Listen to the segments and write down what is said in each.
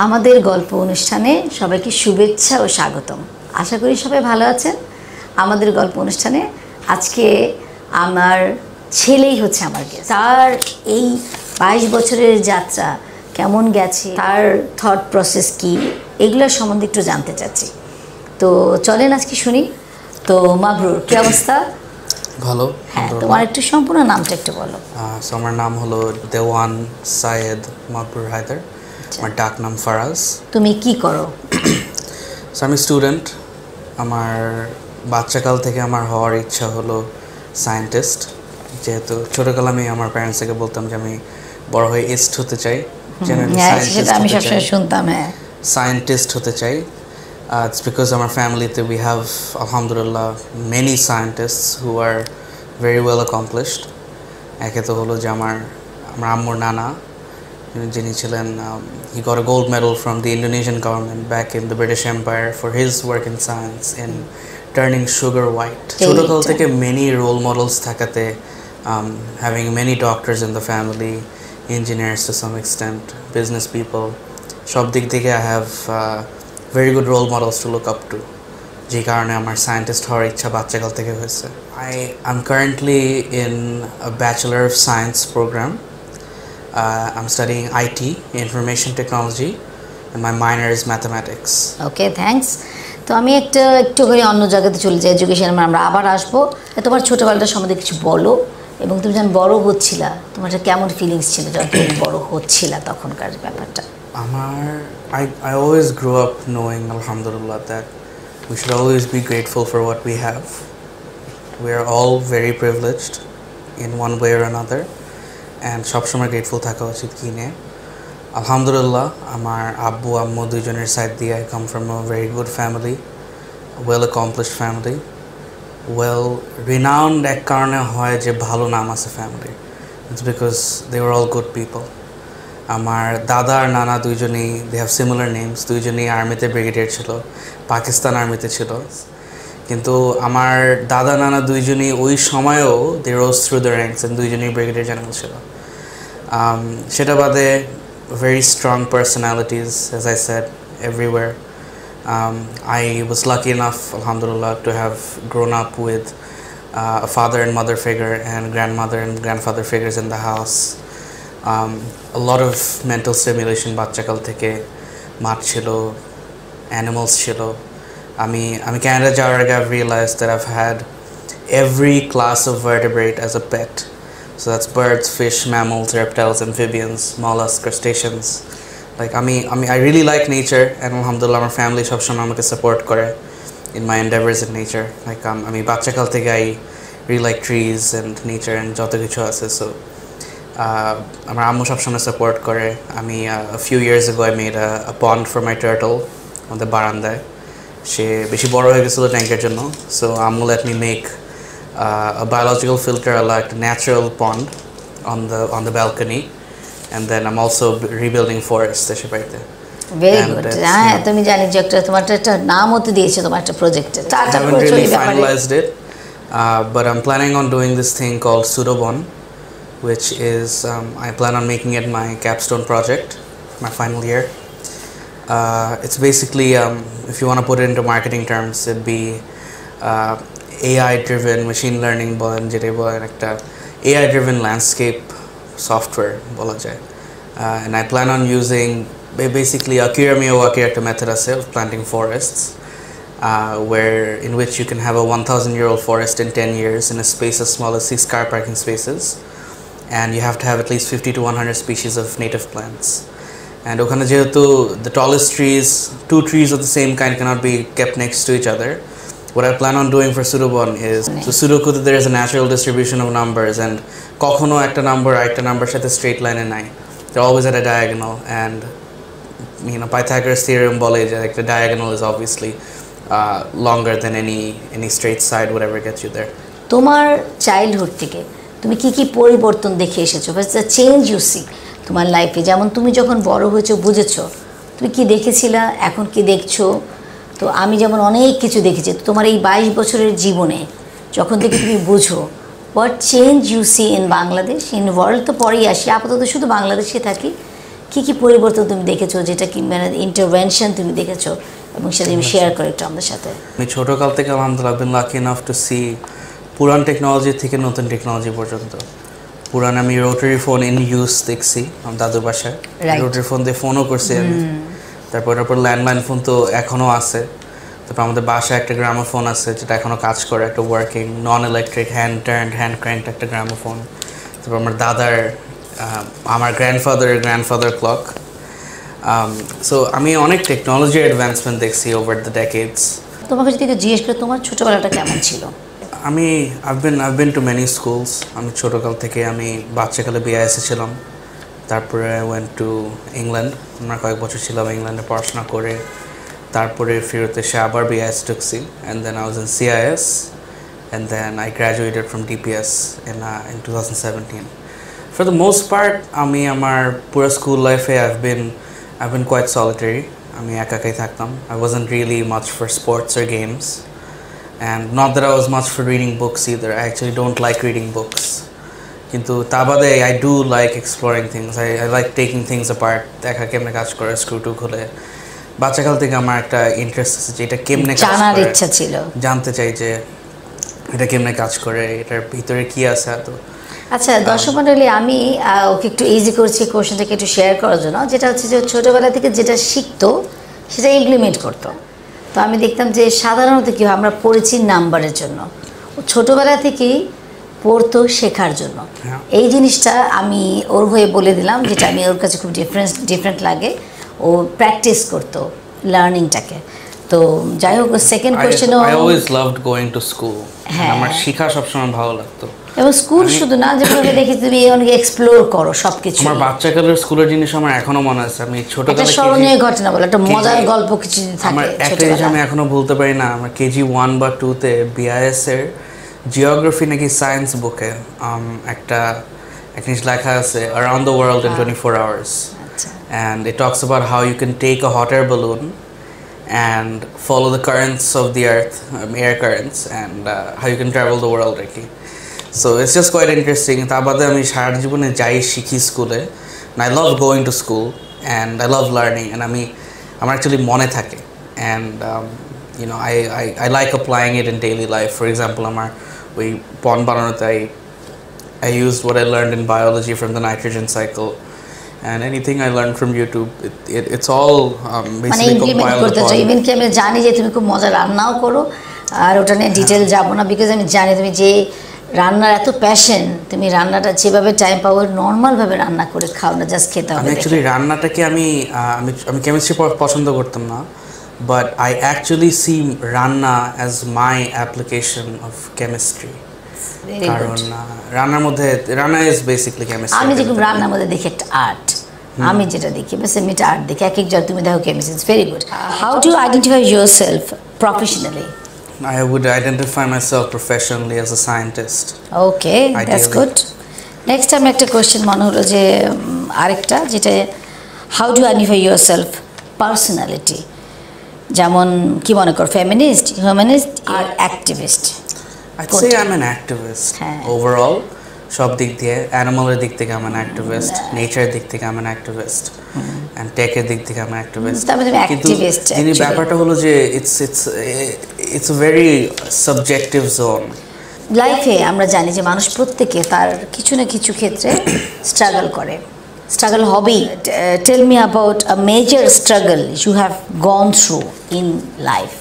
আমাদের গল্প অনুষ্ঠানে সবাইকে শুভেচ্ছা ও স্বাগতম। আশা করি সবাই ভালো আছেন। আমাদের গল্প অনুষ্ঠানে আজকে আমার ছেলেই হচ্ছে আমার গেস্ট। তার এই 22 বছরের যাত্রা কেমন গেছে, তার থট প্রসেস কি, এগুলোর সম্বন্ধে একটু জানতে চাচ্ছি। তো চলেন আজকে শুনি। তো মাবরুর, কি অবস্থা? ভালো। হ্যাঁ, তোমার একটু সম্পূর্ণ নামটা একটু বলো। আমার নাম হলো দেওয়ান সায়েদ মাবরুর হায়দার। আমার ডাক নাম ফারাজ। তুমি কি করো? আমি স্টুডেন্ট। আমার বাচ্চাকাল থেকে আমার হওয়ার ইচ্ছা হলো সায়েন্টিস্ট। যেহেতু ছোটোকাল আমি আমার প্যারেন্টস থেকে বলতাম যে আমি বড় হয়ে এস্ট হতে চাই, আমি সবসময় শুনতাম। হ্যাঁ, সায়েন্টিস্ট হতে চাই। It's because our family we have, alhamdulillah, many scientists who are very well accomplished. একে তো হলো যে আমার আম্মুর নানা, যিনি ছিলেন, he got a gold medal from the Indonesian government back in the British Empire for his work in science in turning sugar white. ছোটকাল থেকে many role models থাকাতে, having many doctors in the family, engineers to some extent, business people, সব দিক থেকে I have very good role models to look up to, যে কারণে আমার scientist হওয়ার ইচ্ছা বাচ্চাকাল থেকে হয়েছে। I'm currently in a Bachelor of Science program. I'm studying IT, Information Technology, and my minor is Mathematics. Okay, thanks. তো আমি একটু করে অন্য জায়গাতে চলে যাই, এডুকেশন আমরা আবার আসবো। তোমার ছোটবেলাটা সম্বন্ধে কিছু বলো, এবং তুমি যখন বড় হচ্ছিলা তোমার কেমন ফিলিংস ছিল যখন তুমি বড় হচ্ছিলা, তখনকার ব্যাপারটা। I always grew up knowing, alhamdulillah, that we should always be grateful for what we have. We are all very privileged in one way or another, and সবসময় grateful থাকা উচিত কি নিয়ে। Alhamdulillah, আমার আব্বু আম্মু দুইজনের সাইড দিয়ে I come from a very good family, a well accomplished family, well renowned এক কারণে হয় যে ভালো নাম আছে family. It's because they were all good people. আমার দাদা আর নানা দুইজনই they have similar names, দুইজনই আর্মিতে ব্রিগেডিয়ার ছিল, পাকিস্তান আর্মিতে ছিল। কিন্তু আমার দাদা নানা দুইজনই ওই সময়েও they rose through the ranks and দুইজনই ব্রিগেডিয়ার জেনারেল ছিল। সেটা বাদে very strong personalities, as I said, everywhere. I was lucky enough, alhamdulillah, to have grown up with a father and mother figure and grandmother and grandfather figures in the house. A lot of mental stimulation বাচ্চাকাল থেকে, মাঠ ছিল, animals ছিল। আমি Canada যাওয়ার আগে I've realized that I've had every class of vertebrate as a pet. So that's birds, fish, mammals, reptiles, amphibians, mollusks, crustaceans. Like I really like nature, and alhamdulillah my family সবসময় আমাকে support করে in my endeavors in nature. Like আমি বাচ্চাকাল থেকে I really like trees and nature and যত কিছু আছে। So আমার আম্মু সবসময় সাপোর্ট করে। আমি a few years ago I made a pond for my turtle on the বারান্দায়। সে বেশি বড় হয়ে গেছিল ট্যাঙ্কের জন্য, so আম্মু let me make a biological filter, like a natural pond on the balcony, and then I'm also rebuilding forests দেশে বাড়িতে। Very good. হ্যাঁ, তুমি জানি যে তোমার একটা নামও তো দিয়েছো তোমার একটা প্রজেক্টে। I haven't really finalized it, but I'm planning on doing this thing called SudoBon, which is I plan on making it my capstone project, my final year. It's basically, if you want to put it into marketing terms, it'd be AI driven machine learning বলেন, যেটা বলেন একটা AI driven landscape software বলা যায়। And I plan on using basically Akira Miyawaki একটা method আছে of planting forests, where in which you can have a 1,000-year-old forest in 10 years in a space as small as 6 car parking spaces, and you have to have at least 50 to 100 species of native plants. And okhane jehetu the tallest trees, 2 trees of the same kind cannot be kept next to each other, what I plan on doing for SudoBon is, so Sudoku there is a natural distribution of numbers, and kokhono ekta number arekta number সাথে straight line এ নাই, they're always at a diagonal, and you know Pythagoras theorem বলে যে একটা diagonal is obviously longer than any straight side, whatever gets you there. তোমার childhood থেকে তুমি কি পরিবর্তন দেখে এসেছো, what's the change you see তোমার লাইফে? যেমন তুমি যখন বড় হয়েছো বুঝেছো, তুমি কি দেখেছিলা, এখন কি দেখছো? তো আমি যেমন অনেক কিছু দেখেছি, তো তোমার এই 22 বছরের জীবনে যখন থেকে তুমি বুঝো, what change you see in Bangladesh, in world তো পরেই আসি, আপাতত শুধু বাংলাদেশে থাকি, কি পরিবর্তন তুমি দেখেছো, যেটা কি মানে ইন্টারভেনশন তুমি দেখেছো, এবং সেটা তুমি শেয়ার করো একটু আমাদের সাথে। আমি ছোটকাল থেকে আলহামদুলিল্লাহ বিন লাকি এনাফ টু সি পুরান টেকনোলজি থেকে নতুন টেকনোলজি পর্যন্ত। পুরান আমি রোটারি ফোন ইন ইউজ দেখছি আমার দাদুর বাসায়, রোটারি ফোন দিয়ে ফোনও করছি আমি। তারপর ল্যান্ডলাইন ফোন তো এখনও আছে। তারপর আমাদের বাসায় একটা গ্রামোফোন আছে যেটা এখনও কাজ করে, একটা ওয়ার্কিং নন ইলেকট্রিক হ্যান্ড টার্নড হ্যান্ড ক্র্যাঙ্কড একটা গ্রামোফোন। তারপর আমার দাদার আমার গ্র্যান্ডফাদার ক্লক। সো আমি অনেক টেকনোলজি অ্যাডভান্সমেন্ট দেখছি ওভার দ্য ডেকেডস। তোমাকে যদি জিজ্ঞেস করে তোমার ছোটবেলাটা কেমন ছিল? I've been to many schools. আমি ছোটকাল থেকে আমি বাচ্চাকালে বিআইএসে ছিলাম। তারপরে I went to England. আমরা কয়েক বছর ছিলাম ইংল্যান্ডে পড়াশোনা করে। তারপরে ফেরত এসে আবার বিআইএস ঢুকছি, and then I was in CIS, and then I graduated from DPS in 2017. For the most part, আমি আমার পুরো স্কুল লাইফে I've been quite solitary. আমি একাই থাকতাম. I wasn't really much for sports or games. And not that I was much for reading books either. I actually don't like reading books. Kintu tabade I do like exploring things. I like taking things apart. Dekha kemne kaj kore, screw to khole. Bacha kal theke amar ekta interest ache je eta kemne kaj kore. জানার ইচ্ছা ছিল, জানতে চাই যে এটা কেমনে কাজ করে, এটার ভিতরে কি আছে এত। আচ্ছা দর্শক মণ্ডলী, আমি ওকে একটু ইজি করছি কোশ্চেনটাকে একটু শেয়ার করার জন্য, যেটা হচ্ছে যে ছোটোবেলা থেকে যেটা শিখতো সেটা ইমপ্লিমেন্ট করতো। তো আমি দেখতাম যে সাধারণত কী হয়, আমরা পড়েছি নাম্বারের জন্য, ছোটোবেলা থেকেই পড়তো শেখার জন্য। এই জিনিসটা আমি ওর হয়ে বলে দিলাম, যেটা আমি ওর কাছে খুব ডিফারেন্ট লাগে। ও প্র্যাকটিস করতো লার্নিংটাকে। তো যাই হোক, second কোশ্চেনও I always loved going to school. আমার শেখা সবসময় ভালো লাগতো। এবং স্কুল শুধু না, যেভাবে দেখি তুমি অনেক এক্সপ্লোর করো সবকিছু। আমার বাচ্চাকালের স্কুলের জিনিস আমার এখনো মনে আছে। আমি ছোটবেলায় একটা স্মরণীয় ঘটনা বলো, একটা মজার গল্প কিছু থাকে। আমার একটা জিনিস আমি এখনো ভুলতে পারি না। আমার কেজি 1 বা 2 তে বিআইএস এর জিওগ্রাফি নাকি সায়েন্স বুকে একটা জিনিস লেখা আছে, around the world in 24 hours, and it talks about how you can take a hot air balloon and follow the currents of the earth, air currents, and how you can travel the world really. So it's just quite interesting. তা বাদে আমি সারা জীবনে যাই শিখি স্কুলে, and I love going to school and I love learning, and আমার actually মনে থাকে, and you know I like applying it in daily life. For example, আমার ওই পণ্য বানানোতে I used what I learned in biology from the nitrogen cycle. And anything I learned from YouTube, it's all basically compiled upon. Even কি আমি জানি যে তুমি খুব মজা রান্নাও করো, আর ওটা নিয়ে ডিটেল যাবো না, বিকজ আমি জানি তুমি যে রান্নার এত প্যাশন, তুমি রান্নাটা যেভাবে টাইম পাও নর্মালভাবে রান্না করে খাও না, জাস্ট খেতে হবে। আমি অ্যাকচুয়ালি রান্নাটাকে আমি কেমিস্ট্রি পছন্দ করতাম না, বাট আই অ্যাকচুয়ালি সি রান্না as my application of chemistry. কারণ রান্না ইজ বেসিক্যালি কেমিস্ট্রি। আমি যেরকম রান্নার মধ্যে দেখি একটা আর্ট, আমি যেটা দেখি বাস আমি এটা আর্ট দেখি। এক একজন তুমি দেখো chemistry, it's very good. How do identify yourself professionally? I would identify myself professionally as a scientist. Okay, that's good. Next time একটা কোশ্চেন মনে হলো যে আরেকটা, যেটা how do identify yourself personality, যেমন কি মনে কর, ফেমিনিস্ট, হিউম্যানিস্ট আর activist? I'd say I'm an activist overall. সব দিক দিয়ে, অ্যানিমালের দিক থেকে I'm an activist, নেচারের দিক থেকে I'm an activist, and টেকের দিক থেকে I'm an activist. কিন্তু যিনি ব্যাপারটা হলো যে it's a very subjective zone. লাইফে আমরা জানি যে মানুষ প্রত্যেকে তার কিছু না কিছু ক্ষেত্রে স্ট্রাগল করে, স্ট্রাগল হবেই। Tell me about a major struggle you have gone through in life.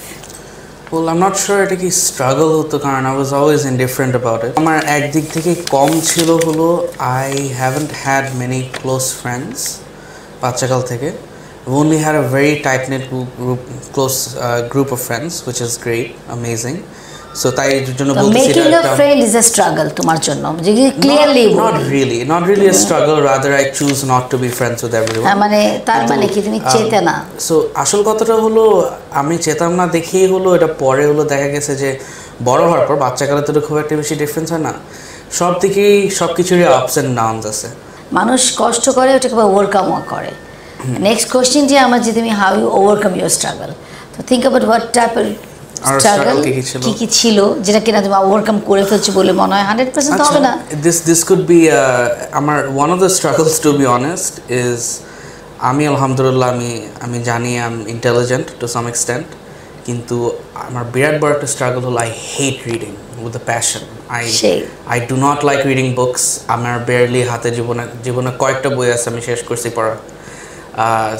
Well, I'm not sure এটা কি স্ট্রাগল হতো, কারণ I was always indifferent about it. আমার একদিক থেকে কম ছিল হলো I haven't had many close friends বাচ্চাকাল থেকে। I've only had a very tight-knit close group of friends, which is great, amazing. So তাই জন্য বলতে making a friend is a struggle তোমার জন্য, যে clearly not really a struggle, rather I choose not to be friends with everyone. মানে তার মানে কি তুমি চেতে না? সো আসল কথাটা হলো আমি চেতাম না দেখেই হলো, এটা পরে হলো দেখা গেছে যে বড় হওয়ার পর বাচ্চাকালে তো খুব একটা বেশি ডিফারেন্স হয় না, সব দিকেই সব কিছুরই আপস অ্যান্ড ডাউনস আছে। মানুষ কষ্ট করে, ওটাকে ওভারকামও করে। নেক্সট কোশ্চেন যে আমার, যে তুমি how you overcome your struggle, তো থিঙ্ক অ্যাবাউট হোয়াট টাইপের স্ট্রাগল কি ছিল যেটা কিনা তুমি ওভারকাম করে ফেলছো বলে মনে হয়? 100% তো হবে না। This could be আমার one of the struggles, to be honest, is আমি আলহামদুলিল্লাহ আমি জানি I am intelligent to some extent, কিন্তু আমার বিরাট বড় একটা স্ট্রাগল হলো I hate reading with a passion. I do not like reading books. আমার বেয়ারলি হাতে জীবনে কয়েকটা বই আছে আমি শেষ করছি পড়া।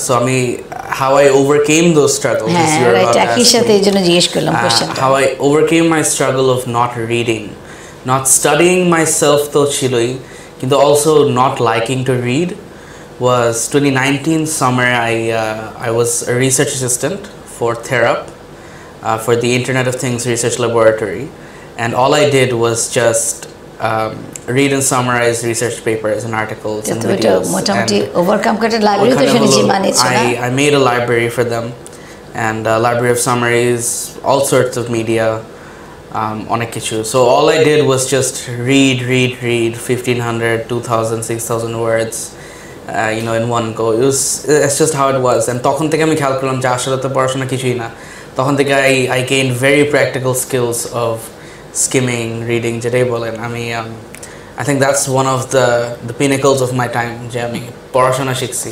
সো আমি how I overcame those struggles, হ্যাঁ রাইট, একই সাথে এই জন্য জিজ্ঞেস করলাম কোশ্চেনটা। how I overcame my struggle of not reading, not studying myself তো ছিলই, কিন্তু also not liking to read was 2019 summer. I was a research assistant for Therap, for the Internet of Things Research Laboratory, and all I did was just read and summarize research papers and articles and videos. মোটামুটি overcome কাটের library তো শুনেছি মানেছো না? I made a library for them, and a library of summaries, all sorts of media, অনেক কিছু. So all I did was just read 1500, 2000, 6000 words, in one go. It's just how it was. And তখন থেকে আমি খেয়াল করলাম যে আসলে তো পড়াশোনা কিছুই না। তখন থেকে I gained very practical skills of skimming, reading, যেটাই বলেন। I think that's one of the pinnacles of my time, যে আমি পড়াশোনা শিখছি।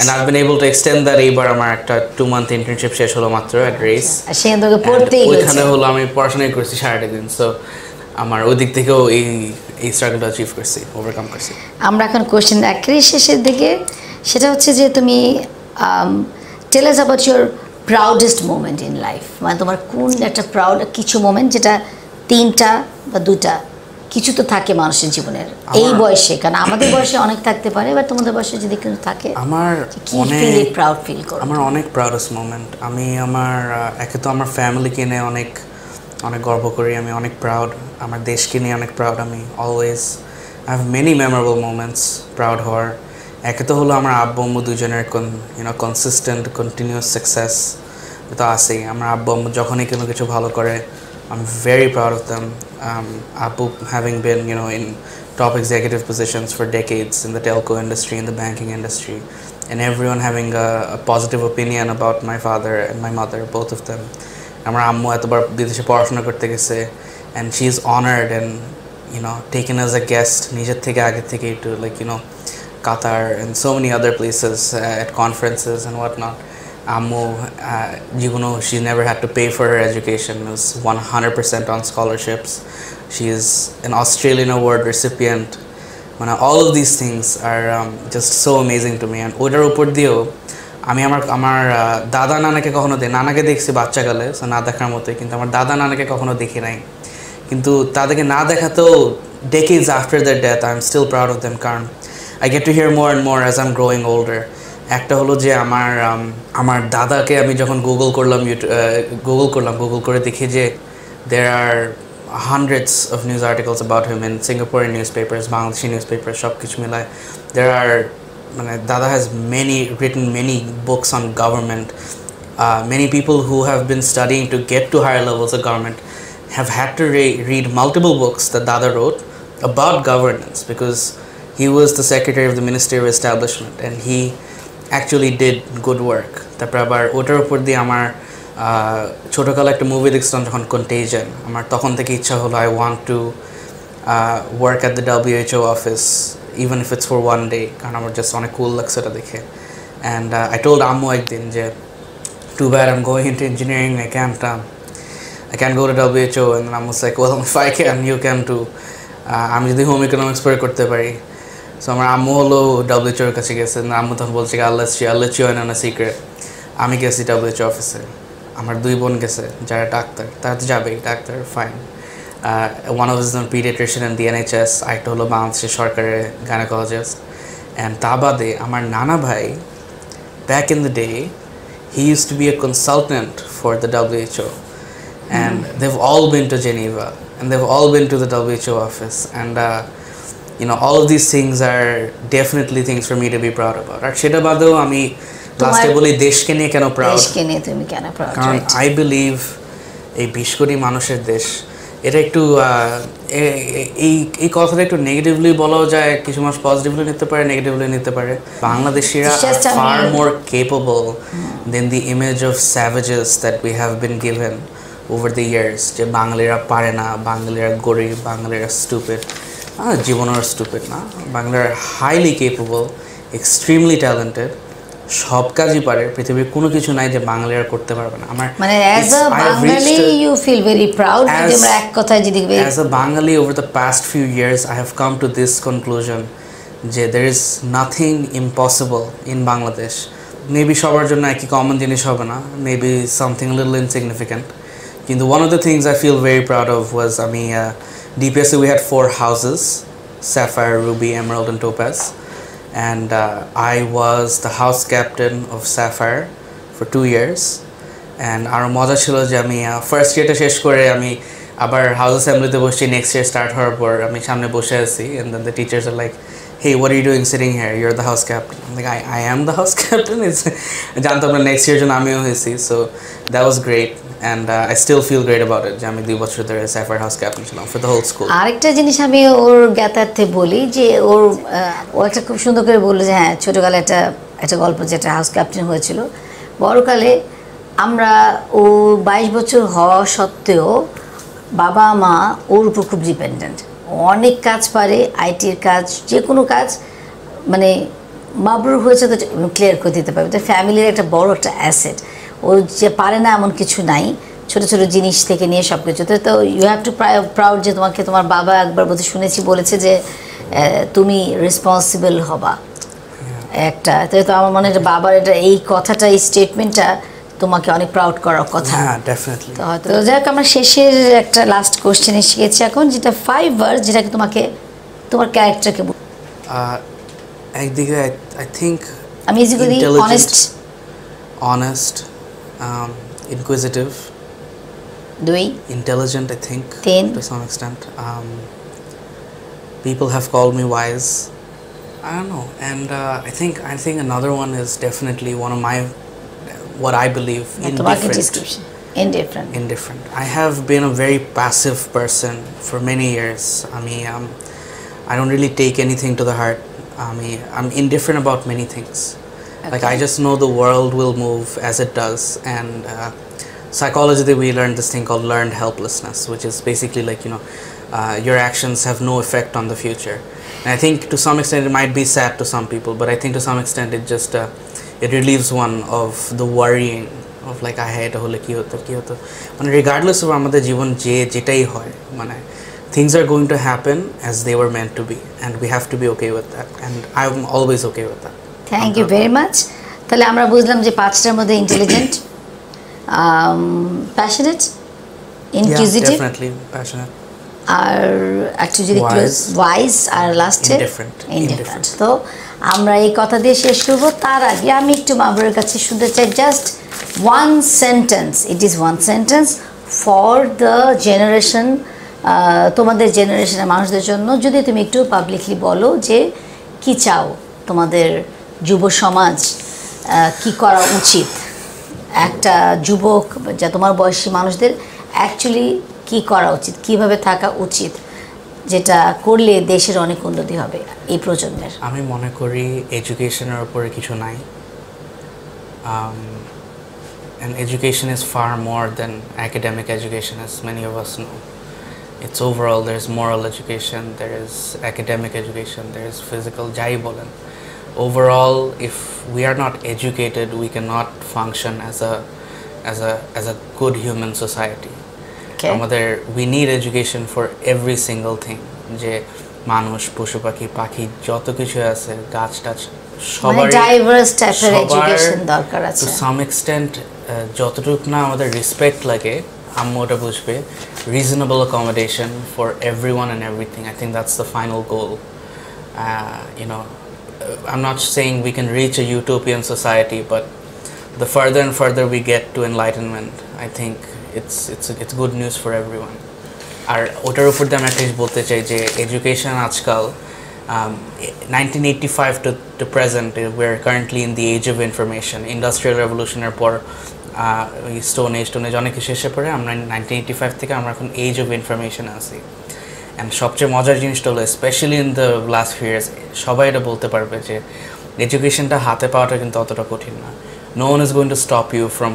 And I've been able to extend that এইবার আমার একটা 2-month internship শেষ হলো মাত্র at Race। সেখান থেকে পড়তেই হচ্ছে। ওইখানে হলো আমি পড়াশোনাই করছি সারাটা দিন। সো আমার ওই দিক থেকেও এই স্ট্রাগলটা অ্যাচিভ করছি, ওভারকাম করছি। আমরা এখন কোশ্চেন একেবারে শেষের দিকে, সেটা হচ্ছে যে তুমি tell us about your proudest moment in life. মানে তোমার কোন একটা প্রাউড কিছু মোমেন্ট, যেটা 3টা বা 2টা কিছু তো থাকে মানুষের জীবনের এই বয়সে, কারণ আমাদের বয়সে অনেক থাকতে পারে, এবার তোমাদের বয়সে যদি কিছু থাকে আমার অনেক প্রাউড ফিল করো। আমার অনেক প্রাউডেস্ট মোমেন্ট, আমি একে তো আমার ফ্যামিলিকে নিয়ে অনেক গর্ব করি, আমি অনেক প্রাউড, আমার দেশকে নিয়ে অনেক প্রাউড। আমি always I have many memorable moments proud হওয়ার। একে তো হলো আমার আব্বু আম্মু দুজনের কনসিস্টেন্ট কন্টিনিউয়াস সাকসেস তো আছেই। আমার আব্বু আম্মু যখনই কোনো কিছু ভালো করে, I'm very proud of them. Abu having been, in top executive positions for decades in the telco industry, in the banking industry, and everyone having a positive opinion about my father and my mother, both of them. Amar ammu etobar bideshe porashona korte geche, and she is honored and taken as a guest nijer theke age theke to Qatar and so many other places at conferences and whatnot. Ammu, she never had to pay for her education. It was 100% on scholarships. She is an Australian award recipient. All of these things are just so amazing to me. And ওটার উপর দিয়েও আমি আমার দাদা নানাকে কখনো নানাকে দেখছি বাচ্চাকালে, সো না দেখার মতোই, কিন্তু আমার দাদা নানাকে কখনো দেখি নাই। কিন্তু তাদেরকে না দেখাতেও decades after their death, I'm still proud of them, কারণ I get to hear more and more as I'm growing older. একটা হলো যে আমার দাদাকে আমি যখন গুগল করে দেখি যে there are hundreds of news articles about him in Singaporean newspapers, Bangladeshi newspapers, সব কিছু মিলায় there are Dada has written many books on government. Many people who have been studying to get to higher levels of government have had to read multiple books that Dada wrote about governance, because he was the secretary of the Ministry of Establishment and he actually did good work. তারপর আবার ওটার উপর দিয়ে আমার ছোটকালে একটা movie দেখছিলাম যখন, কন্টেজিয়ন। আমার তখন থেকে ইচ্ছা হলো I want to work at the WHO office, even if it's for one day, কারণ আমার জাস্ট অনেক কুল লাগছে এটা দেখে। And I told আম্মু একদিন যে too bad I'm going into engineering, I can't go to WHO. And then Ammu was like, well, if I can, you can too. আমি যদি হোম ইকোনমিক্স পড়ে করতে পারি। সো আমার আম্মু হলো WHOর কাছে গেছে, আম্মু তখন বলছে I'll let you in on a secret. আমি গেছি WHO অফিসে, আমার 2 বোন গেছে যারা ডাক্তার, তারা তো যাবেই, doctor fine. One of us is a pediatrician in the NHS, আরেকটা হলো বাংলাদেশের সরকারের গাইনোকোলজিস্ট। অ্যান্ড তা বাদে আমার নানা ভাই, back in the day, he used to be a consultant for the WHO. And they've all been to Geneva, and they've all been to the WHO office. And all of these things are definitely things for me to be proud about. আর সেটা বাদেও আমি লাস্টে বলি দেশকে নিয়ে কেন proud, দেশকে নিয়ে তুমি কেন প্রাউড? কারণ আই বিলিভ এই 20 কোটি মানুষের দেশ, এটা একটু এই কথাটা একটু নেগেটিভলি বলাও যায়, কিছু মানুষ পজিটিভলি নিতে পারে, নেগেটিভলি নিতে পারে। বাংলাদেশিরা far more capable than the image of savages that we have been given over the years, যে বাঙালিরা পারে না, বাঙালিরা গরিব, বাঙালিরা স্টুপিড। জীবনের স্টুপিড না, বাংলার হাইলি কেপেবল, extremely talented, সব কাজই পারে, পৃথিবীর কোনো কিছু নাই যে বাঙালিরা করতে পারবে না। আমার মানে as a Bangali you feel very proud যে আমরা এক কথায় যদি as a Bangali over the past few years I have come to this conclusion যে there is nothing impossible in Bangladesh. Maybe সবার জন্য একই কমন জিনিস হবে না, মেবি সামথিং লিটল ইনসিগনিফিকেন্ট, কিন্তু one of the things I feel very proud of was আমি DPSC we had 4 houses: Sapphire, Ruby, Emerald and Topaz, and I was the house captain of Sapphire for 2 years. And আরো মজা ছিল যে আমি first ইয়ারটা শেষ করে আমি আবার হাউস অ্যাসেম্বলিতে বসছি, নেক্সট ইয়ার স্টার্ট হওয়ার পর আমি সামনে বসে আছি, and then the teachers are like, hey, what are you doing sitting here? You're the house captain. I'm like, I am the house captain. It's জানতাম না নেক্সট ইয়ার জন্য আমিও হয়েছি, so that was great. And I still feel great about it যে আমি 2 বছর ধরে Sapphire house captain ছিলাম for the whole school. আরেকটা জিনিস আমি ওর জ্ঞাতার্থে বলি যে ও একটা খুব সুন্দর করে বললো যে হ্যাঁ ছোটোকালে একটা গল্প যেটা হাউস ক্যাপ্টেন হয়েছিল, বড়কালে আমরা ও 22 বছর হওয়া সত্ত্বেও বাবা মা ওর উপর খুব ডিপেন্ডেন্ট। অনেক কাজ পারে, আইটির কাজ, যে কোনো কাজ, মানে মাবরুর হয়েছে তো ক্লিয়ার করে দিতে পারবে। তো ফ্যামিলির একটা বড় একটা অ্যাসেট। ও যে পারে না এমন কিছু নাই, ছোট ছোট জিনিস থেকে নিয়ে সব কিছু। তো ইউ হ্যাভ টু প্রাউড যে তোমার বাবা একবার বোধ শুনেছি বলেছে যে তুমি রেসপন্সিবল হবা একটা। তো আমার মনে হয় বাবার এটা এই কথাটা, এই স্টেটমেন্টটা তোমাকে অনেক প্রাউড করার কথা। ডেফিনেটলি। তো হয়তো যাক আমরা শেষের একটা লাস্ট কোশ্চেনে শিখেছি এখন, যেটা 5 ওয়ার্ড যেটাকে তোমাকে তোমার ক্যারেক্টারকে একদিকে আই থিঙ্ক আমি ইজি করি honest, inquisitive, 2 intelligent, I think 3 to some extent. People have called me wise, I don't know, and I think another one is definitely one of my what I believe indifferent. I have been a very passive person for many years. I don't really take anything to the heart. I'm indifferent about many things. Okay. Like I just know the world will move as it does, and psychology we learned this thing called learned helplessness, which is basically like your actions have no effect on the future. And I think to some extent it might be sad to some people, but I think to some extent it just it relieves one of the worrying of like I had hole ki hoto মানে regardless of আমাদের জীবন যেটাই হয়, মানে things are going to happen as they were meant to be, and we have to be okay with that, and I'm always okay with that. Thank you very much. তাহলে আমরা বুঝলাম যে 5টার মধ্যে intelligent, passionate, inquisitive, yeah, definitely passionate, আর একটু যদি wise, আর লাস্টে indifferent. তো আমরা এই কথা দিয়ে শেষ করব। তার আগে আমি একটু মাবরুরের কাছে শুনতে চাই just one sentence, it is one sentence for the generation, তোমাদের জেনারেশনের মানুষদের জন্য যদি তুমি একটু পাবলিকলি বলো যে কি চাও, তোমাদের যুব সমাজ কি করা উচিত, একটা যুবক যা তোমার বয়সী মানুষদের অ্যাকচুয়ালি কি করা উচিত, কিভাবে থাকা উচিত, যেটা করলে দেশের অনেক উন্নতি হবে এই প্রজন্মের। আমি মনে করি এডুকেশনের উপরে কিছু নাই, and education is far more than academic education, as many of us know. It's overall, there's moral education, there is academic education, there is physical, jai bolen. Overall, if we are not educated, we cannot function as a good human society. Okay. We need education for every single thing. যে মানুষ, পশু পাখি যত কিছু আছে, গাছ টাছ, সবার ডাইভার্স টাইপের এডুকেশন দরকার আছে। To some extent যতটুকু না আমাদের রেসপেক্ট লাগে, আম্মু ওটা বুঝবে, reasonable accommodation for everyone and everything. I think that's the final goal. I'm not saying we can reach a utopian society, but the further and further we get to enlightenment, I think it's good news for everyone. আর ওটার উপর দিয়ে আমি একটা জিনিস বলতে চাই যে education আজকাল 1985 to present, we're currently in the age of information. Industrial revolutionের পর স্টোন এজ অনেক কিছু এসে পড়ে, আমরা 1985 থেকে আমরা এখন এজ অফ ইনফরমেশন আছি। অ্যান্ড সবচেয়ে মজার জিনিসটা হলো specially in the last few years সবাই এটা বলতে পারবে যে এডুকেশনটা হাতে পাওয়াটা কিন্তু অতটা কঠিন না। No one is going to stop you from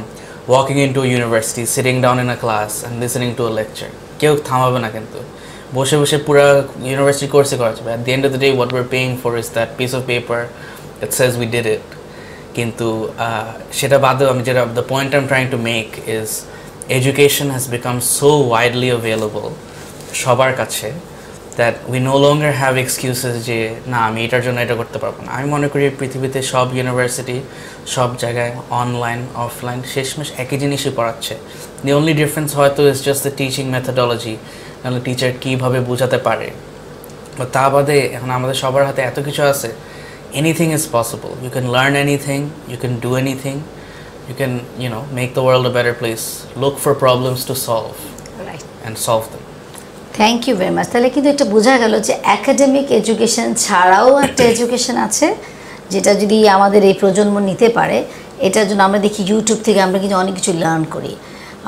walking into a university, sitting down in a class and listening to a lecture. কেউ থামাবে না, কিন্তু বসে বসে পুরো ইউনিভার্সিটি কোর্সে করা যাবে। At the end of the day, what we're paying for is that piece of paper that says we did it. কিন্তু সেটা বাদেও আমি যেটা the point I am trying to make is education has become so widely available সবার কাছে that we no longer have excuses যে না আমি এটার জন্য এটা করতে পারবো না। আমি মনে করি পৃথিবীতে সব ইউনিভার্সিটি সব জায়গায় অনলাইন অফলাইন শেষমেশ একই জিনিসই পড়াচ্ছে। দি অনলি ডিফারেন্স হয়তো is just the teaching methodology, নাহলে টিচার কীভাবে বোঝাতে পারে। তা বাদে এখন আমাদের সবার হাতে এত কিছু আছে, anything is possible. You can learn anything, you can do anything, you can, make the world a better place. Look for problems to solve, right, and solve them. Thank you very much. তাহলে কিন্তু এটা বোঝা গেল যে academic education ছাড়াও একটা education আছে যেটা যদি আমাদের এই প্রজন্ম নিতে পারে, এটার জন্য আমরা দেখি ইউটিউব থেকে আমরা কিন্তু অনেক কিছু লার্ন করি,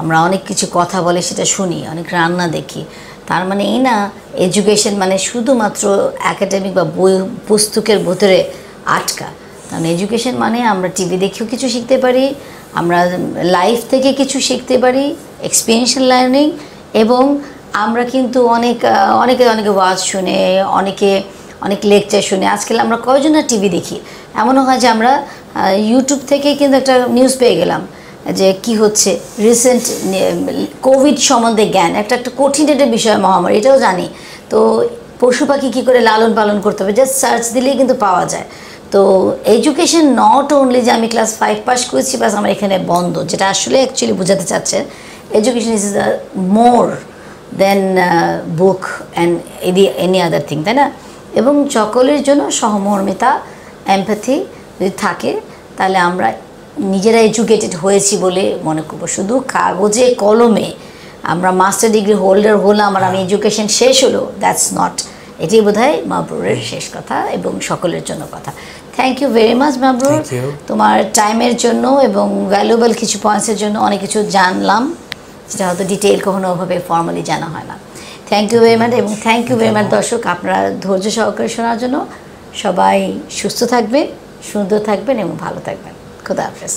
আমরা অনেক কিছু কথা বলে সেটা শুনি, অনেক রান্না দেখি। তার মানে এই না এডুকেশন মানে শুধুমাত্র একাডেমিক বা বই পুস্তকের ভিতরে আটকা। কারণ এডুকেশন মানে আমরা টিভি দেখেও কিছু শিখতে পারি, আমরা লাইফ থেকে কিছু শিখতে পারি, এক্সপিরিয়েন্সিয়াল লার্নিং, এবং আমরা কিন্তু অনেকে ওয়াজ শুনে, অনেক লেকচার শুনে। আজকাল আমরা কয়জন টিভি দেখি, এমনও হয় যে আমরা ইউটিউব থেকে কিন্তু একটা নিউজ পেয়ে গেলাম যে কি হচ্ছে রিসেন্ট কোভিড সম্বন্ধে জ্ঞান, একটা কঠিন একটা বিষয়, মহামারী, এটাও জানি। তো পশু পাখি কী করে লালন পালন করতে হবে জাস্ট সার্চ দিলেই কিন্তু পাওয়া যায়। তো এডুকেশন নট অনলি যে আমি ক্লাস 5 পাস করেছি বাস আমার এখানে বন্ধ, যেটা আসলে অ্যাকচুয়ালি বোঝাতে চাচ্ছে education is more than book and any other thing, তাই না? এবং সকলের জন্য সহমর্মিতা, এমপ্যাথি যদি থাকে তাহলে আমরা নিজেরা এডুকেটেড হয়েছি বলে মনে করবো। শুধু কাগজে কলমে আমরা মাস্টার ডিগ্রি হোল্ডার হলাম আর আমি এডুকেশন শেষ হলো, দ্যাটস নট। এটি বোধহয় মাবরুরের শেষ কথা এবং সকলের জন্য কথা। থ্যাংক ইউ ভেরি মাচ মাবরুর, তোমার টাইমের জন্য এবং ভ্যালুয়েবল কিছু পয়েন্টসের জন্য। অনেক কিছু জানলাম যেটা হয়তো ডিটেইল কখনো ওভাবে ফর্মালি জানা হয় না। থ্যাংক ইউ ভেরি মাচ, এবং থ্যাংক ইউ ভেরি মাচ দর্শক আপনারা ধৈর্য সহকারে শোনার জন্য। সবাই সুস্থ থাকবেন, সুন্দর থাকবেন এবং ভালো থাকবেন। খুদা হাফেজ।